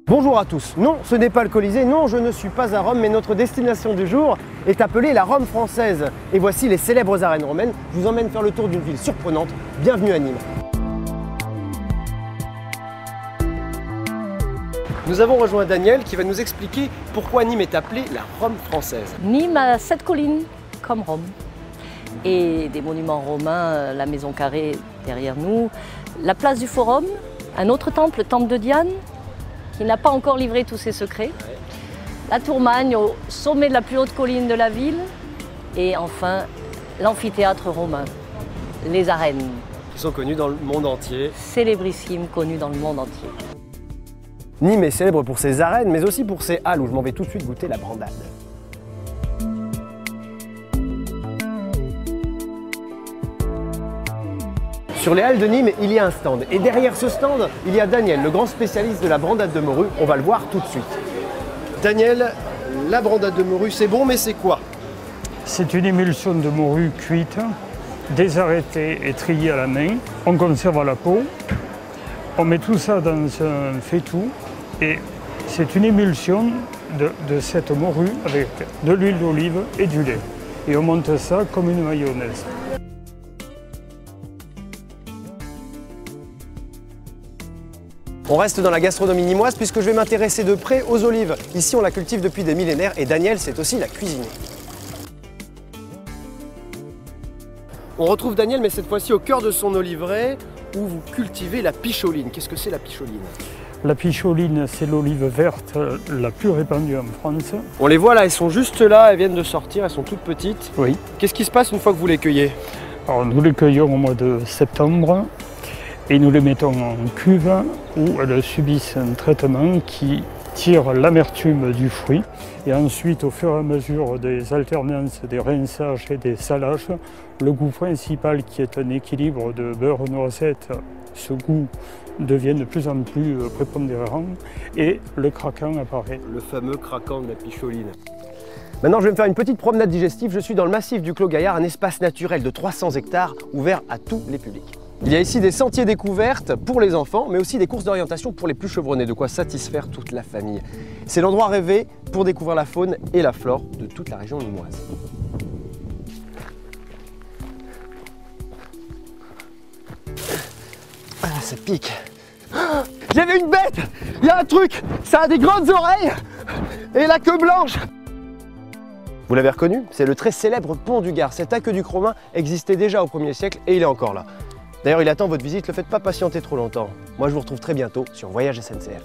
Bonjour à tous. Non, ce n'est pas le Colisée, non, je ne suis pas à Rome, mais notre destination du jour est appelée la Rome française. Et voici les célèbres arènes romaines. Je vous emmène faire le tour d'une ville surprenante. Bienvenue à Nîmes. Nous avons rejoint Daniel qui va nous expliquer pourquoi Nîmes est appelée la Rome française. Nîmes a 7 collines comme Rome et des monuments romains, la maison carrée derrière nous, la place du Forum, un autre temple, le temple de Diane, qui n'a pas encore livré tous ses secrets, la Tour Magne au sommet de la plus haute colline de la ville et enfin l'amphithéâtre romain, les arènes. Qui sont connus dans le monde entier. Célébrissimes, connues dans le monde entier. Nîmes est célèbre pour ses arènes, mais aussi pour ses halles où je m'en vais tout de suite goûter la brandade. Sur les halles de Nîmes, il y a un stand. Et derrière ce stand, il y a Daniel, le grand spécialiste de la brandade de morue. On va le voir tout de suite. Daniel, la brandade de morue, c'est bon, mais c'est quoi? C'est une émulsion de morue cuite, désarrêtée et triée à la main. On conserve la peau. On met tout ça dans un faitout et c'est une émulsion de cette morue avec de l'huile d'olive et du lait. Et on monte ça comme une mayonnaise. On reste dans la gastronomie nîmoise puisque je vais m'intéresser de près aux olives. Ici, on la cultive depuis des millénaires et Daniel, c'est aussi la cuisiner. On retrouve Daniel, mais cette fois-ci au cœur de son oliveraie où vous cultivez la picholine. Qu'est-ce que c'est la picholine? La picholine, c'est l'olive verte la plus répandue en France. On les voit là, elles sont juste là, elles viennent de sortir, elles sont toutes petites. Oui. Qu'est-ce qui se passe une fois que vous les cueillez? Alors, nous les cueillons au mois de septembre et nous les mettons en cuve où elles subissent un traitement qui tire l'amertume du fruit. Et ensuite, au fur et à mesure des alternances, des rinçages et des salages, le goût principal qui est un équilibre de beurre noisette, ce goût devient de plus en plus prépondérant et le craquant apparaît. Le fameux craquant de la picholine. Maintenant, je vais me faire une petite promenade digestive. Je suis dans le massif du Clos Gaillard, un espace naturel de 300 hectares ouvert à tous les publics. Il y a ici des sentiers découvertes pour les enfants, mais aussi des courses d'orientation pour les plus chevronnés, de quoi satisfaire toute la famille. C'est l'endroit rêvé pour découvrir la faune et la flore de toute la région nîmoise. Ah, ça pique. J'avais une bête! Il y a un truc! Ça a des grandes oreilles et la queue blanche! Vous l'avez reconnu? C'est le très célèbre pont du Gard. Cet aqueduc romain existait déjà au 1er siècle et il est encore là. D'ailleurs, il attend votre visite, ne le faites pas patienter trop longtemps. Moi, je vous retrouve très bientôt sur Voyage SNCF.